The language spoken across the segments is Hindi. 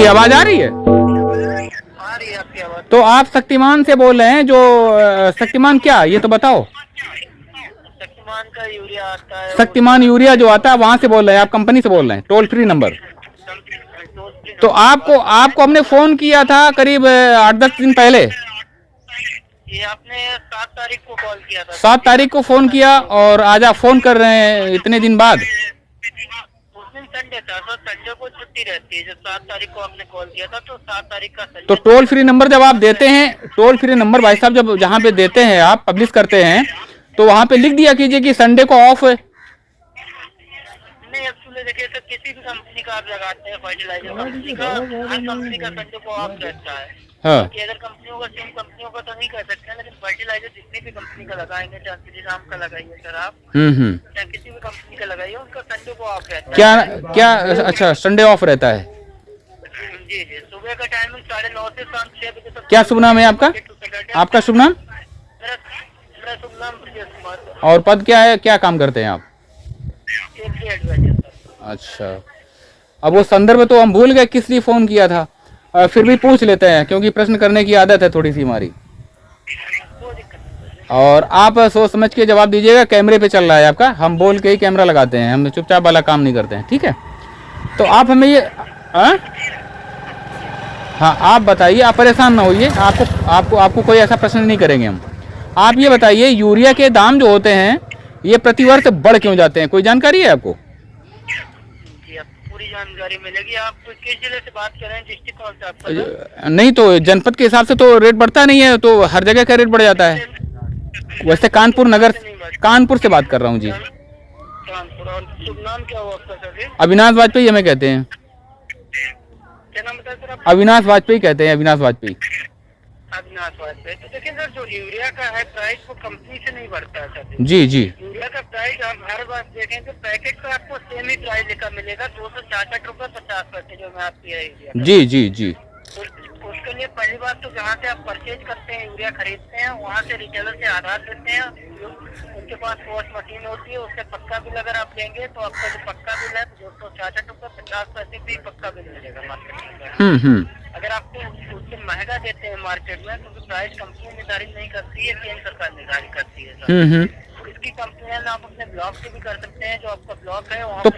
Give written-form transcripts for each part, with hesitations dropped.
आवाज आ रही है? आ रही है आपकी आवाज। तो आप शक्तिमान से बोल रहे हैं, जो शक्तिमान क्या, ये तो बताओ। शक्तिमान का यूरिया आता है, शक्तिमान यूरिया जो आता है वहां से बोल रहे हैं आप, कंपनी से बोल रहे हैं, टोल फ्री नंबर। तो आपको हमने फोन किया था करीब 8-10 दिन पहले। ये आपने 7 तारीख को कॉल किया था। 7 तारीख को फोन किया और आज आप फोन कर रहे हैं इतने दिन बाद। उस दिन संडे था, तो संडे को छुट्टी रहती है। जब 7 तारीख को आपने कॉल किया था तो 7 तारीख का संडे। तो टोल फ्री नंबर जब आप देते हैं, टोल फ्री नंबर भाई साहब जब जहाँ पे देते हैं आप पब्लिश करते हैं, तो वहाँ पे लिख दिया कीजिए कि संडे को ऑफ है। नहीं, एक्चुअली देखिए सर, किसी भी कंपनी का आप लगाते हैं, फर्टिलाइजर कंपनी का, हर कंपनी का संडे को ऑफ रहता है। हाँ। कि अगर कंपनियों का, सेम कंपनियों का तो नहीं कर सकते हैं, लेकिन फर्टिलाइजर जितनी भी कंपनी का लगाएंगे, चाहे श्रीराम का लगाइए सर आप, चाहे किसी भी कंपनी का लगाइए, उनका संडे को ऑफ रहता क्या है। क्या अच्छा, संडे ऑफ रहता है। जी जी, सुबह का टाइमिंग 9:30 से शाम 6 बजे तक। क्या शुभ नाम है आपका? आपका शुभ नाम? मेरा शुभ नाम ब्रजेश कुमार। और पद क्या है, क्या काम करते हैं आप? Advisor sir. अच्छा, अब वो संदर्भ तो हम भूल गए किस लिए फोन किया था, फिर भी पूछ लेते हैं क्योंकि प्रश्न करने की आदत है थोड़ी सी हमारी। और आप सोच समझ के जवाब दीजिएगा, कैमरे पे चल रहा है आपका, हम बोल के ही कैमरा लगाते हैं, हम चुपचाप वाला काम नहीं करते हैं, ठीक है? तो आप हमें ये हाँ आप बताइए, आप परेशान ना होइए, आपको कोई ऐसा प्रश्न नहीं करेंगे हम। आप ये बताइए, यूरिया के दाम जो होते हैं ये प्रतिवर्ष बढ़ क्यों जाते हैं, कोई जानकारी है आपको? पूरी जानकारी मिलेगी। आप किस जिले से बात कर रहे हैं, डिस्ट्रिक्ट कौन सा आपका? नहीं तो जनपद के हिसाब से तो रेट बढ़ता नहीं है, तो हर जगह का रेट बढ़ जाता है। वैसे कानपुर से बात कर रहा हूँ जी। कानपुर। और शुभ नाम क्या हुआ आपका सर? अविनाश वाजपेयी हमें कहते हैं। क्या नाम बताया सर आप? अविनाश वाजपेयी कहते हैं, अविनाश वाजपेयी। अविनाश वाजपेयी। तो देखिए सर, जो यूरिया का है प्राइस वो कंपनी से नहीं बढ़ता है सर। जी जी। यूरिया का प्राइस आप हर बार देखें तो पैकेट का आपको सेम ही प्राइस लिखा मिलेगा, 266 रुपए 50 पैसे, जो मैं आपकी है। जी जी जी। उसके लिए पहली बात तो जहाँ से आप परचेज करते हैं, यूरिया खरीदते हैं, वहाँ से रिटेलर से आधार देते हैं, उनके पास पोस्ट मशीन होती है, उससे पक्का बिल अगर आप लेंगे तो आपका जो पक्का बिल है 266 रुपए 50 पैसे भी पक्का बिल मिलेगा मार्केट में। अगर आपको उससे महंगा देते हैं मार्केट में, तो प्राइस कंपनी निर्धारित नहीं करती है, केंद्र सरकार निर्धारित करती है। इसकी कंप्लेन आप अपने ब्लॉक से भी कर सकते हैं, जो आपका ब्लॉक है वहाँ। तो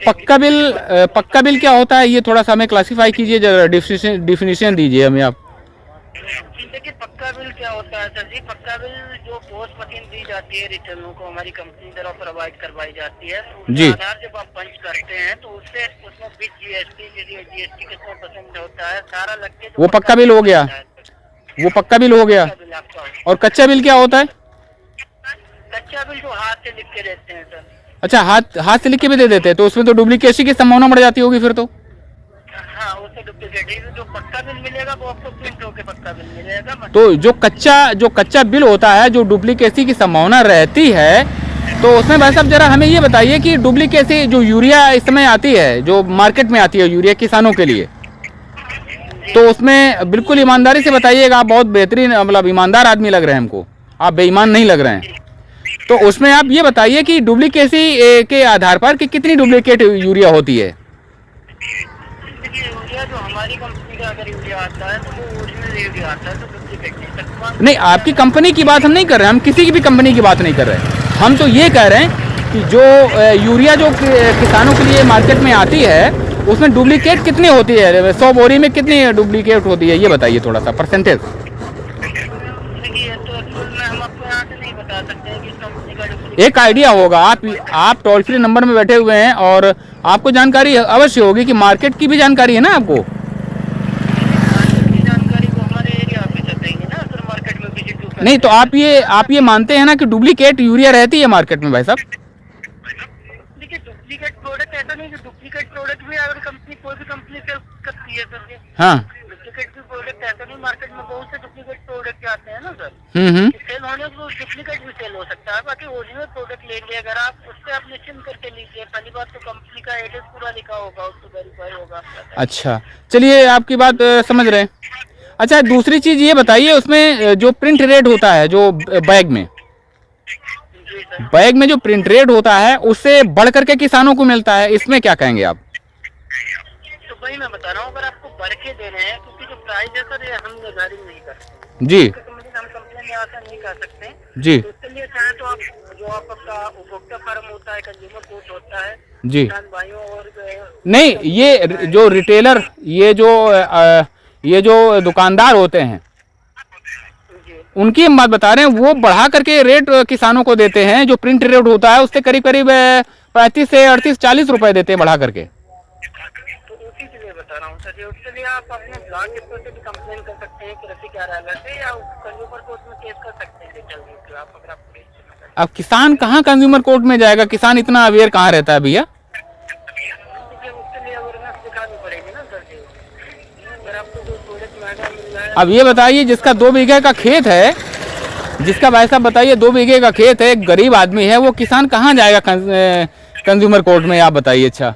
पक्का बिल क्या होता है, ये थोड़ा सा हमें क्लासिफाई कीजिए, जरा डिफिनेशन दीजिए हमें आप। देखिए पक्का बिल क्या होता है सर जी, पक्का बिल जो पोस्ट मशीन दी जाती है रिटेलरों को, हमारी कंपनी द्वारा प्रोवाइड करवाई जाती है, तो जी। आधार जब आप पंच करते हैं तो उससे उसमें विद जीएसटी कितना परसेंट होता है सारा लग के, वो पक्का बिल हो गया, वो पक्का बिल हो गया। और कच्चा बिल क्या होता है? कच्चा बिल जो हाथ से लिख के देते हैं सर। अच्छा, हाथ से लिख के भी दे देते हैं, तो उसमें तो डुप्लीकेसी की संभावना बढ़ जाती होगी फिर तो। हाँ, उससे डुप्लीकेट, जो पक्का बिल मिलेगा वो आपको प्रिंट होके पक्का बिल मिलेगा। तो जो कच्चा बिल होता है, जो डुप्लीकेसी की संभावना रहती है, तो उसमें भाई साहब जरा हमें ये बताइए कि डुप्लीकेसी जो यूरिया इस समय आती है, जो मार्केट में आती है यूरिया किसानों के लिए, तो उसमें बिल्कुल ईमानदारी से बताइएगा, आप बहुत बेहतरीन मतलब ईमानदार आदमी लग रहे हैं हमको, आप बेईमान नहीं लग रहे हैं। तो उसमें आप ये बताइए कि डुप्लीकेसी के आधार पर कि कितनी डुप्लीकेट यूरिया होती है? यूरिया जो हमारी कंपनी का अगर यूरिया आता है तो वो ओरिजिनल यूरिया आता है, तो डुप्लीकेट नहीं सकता। नहीं, आपकी कंपनी की बात हम नहीं कर रहे हैं, हम किसी की भी कंपनी की बात नहीं कर रहे हैं, हम तो ये कह रहे हैं कि जो यूरिया जो किसानों के लिए मार्केट में आती है, उसमें डुप्लीकेट कितनी होती है, 100 बोरी में कितनी डुप्लीकेट होती है, ये बताइए थोड़ा सा परसेंटेज। एक आइडिया होगा, आप टोल फ्री नंबर में बैठे हुए हैं और आपको जानकारी अवश्य होगी कि मार्केट की भी जानकारी है ना आपको। नहीं तो आप ये मानते हैं ना कि डुप्लीकेट यूरिया रहती है मार्केट में भाई साहब? देखिए डुप्लीकेट प्रोडक्ट ऐसा नहीं, डुप्लीकेट प्रोडक्ट भी अगर कंपनी कोई भी कंपनी सेल करती है सर। हाँ, डुप्लीकेट भी प्रोडक्ट ऐसा नहीं, मार्केट में बहुत से डुप्लीकेट प्रोडक्ट आते हैं ना सर। सेल होने को डुप्लीकेट भी सेल हो सकता है, बाकी ओरिजिनल प्रोडक्ट लेंगे अगर आप, उससे आप निश्चिंत करके लीजिए। पहली बात तो कंपनी का एड्रेस पूरा लिखा होगा, उसको वेरीफाई होगा। अच्छा, चलिए आपकी बात समझ रहे हैं। अच्छा, दूसरी चीज ये बताइए, उसमें जो प्रिंट रेट होता है, जो बैग में जो प्रिंट रेट होता है, उससे बढ़ करके किसानों को मिलता है, इसमें क्या कहेंगे आप? तो भाई मैं बता रहा हूँ, अगर आपको बढ़ के दे रहे हैं, क्योंकि जो प्राइस है सर ये हम निर्धारित नहीं करते, जी हम कंप्लेन में ऐसा नहीं कर सकते। जी तो इसके लिए चाहे तो आप जो आपका उपभोक्ता फर्म होता है, कंज्यूमर कोर्ट होता है, जी। किसान भाइयों और नहीं, ये जो रिटेलर, ये जो दुकानदार होते हैं, जी उनकी हम बात बता रहे हैं, वो बढ़ा करके रेट किसानों को देते हैं। जो प्रिंट रेट होता है उससे करीब करीब 35 से 38 40 रुपए देते हैं बढ़ा करके। तो उसी के लिए बता रहा हूँ सर जी। उसके लिए आप अपने ब्लॉक डिपो से भी कंप्लेन कर सकते हैं कृषि कार्यालय से, या कंज्यूमर कोर्ट में केस कर सकते हैं रिटेलर के खिलाफ, अगर आपको बेचना है। अब किसान कहाँ कंज्यूमर कोर्ट में जाएगा? किसान इतना अवेयर कहाँ रहता है भैया? देखिए उसके लिए अवेयरनेस दिखानी पड़ेगी ना सर जी। अगर आपको कोई प्रोडक्ट महंगा मिल रहा है। अब ये बताइए, जिसका 2 बीघे का खेत है, जिसका भाई साहब बताइए 2 बीघे का खेत है, एक गरीब आदमी है, वो किसान कहाँ जाएगा कंज्यूमर कोर्ट में? आप बताइए। अच्छा,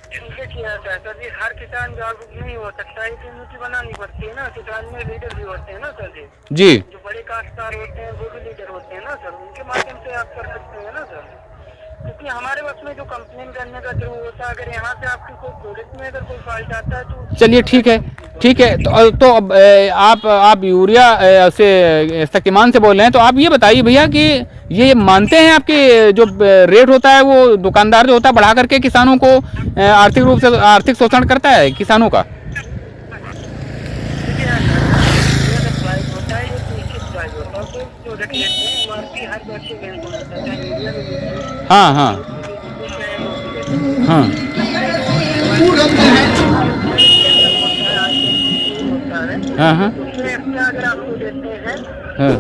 देखिए सर जी, हर किसान जागरूक नहीं हो सकता है, नीति बनानी पड़ती है ना। किसान में लीडर भी होते हैं ना सर जी, जी जो बड़े काश्तकार होते हैं वो भी लीडर होते हैं ना सर, उनके माध्यम से आप कर सकते हैं ना सर। क्योंकि हमारे बस में जो कंप्लेन करने का जो होता है, अगर यहाँ से आपकी कोई प्रोडक्ट में अगर कोई फॉल्ट आता है तो चलिए ठीक है, ठीक है। तो अब आप यूरिया से शक्तिमान से बोल रहे हैं, तो आप ये बताइए भैया कि ये मानते हैं आपके जो रेट होता है वो दुकानदार जो होता है बढ़ा करके किसानों को आर्थिक रूप से आर्थिक शोषण करता है किसानों का? देखिए प्राइस होता है, ये निश्चित प्राइस होता है, तो प्रोडक्ट लेते हैं एमआरपी हर वर्ष के बैंक होता है, चाहे यूरिया में लीजिए, हाँ हाँ हाँ हाँ हाँ अगर आपको देते हैं हाँ।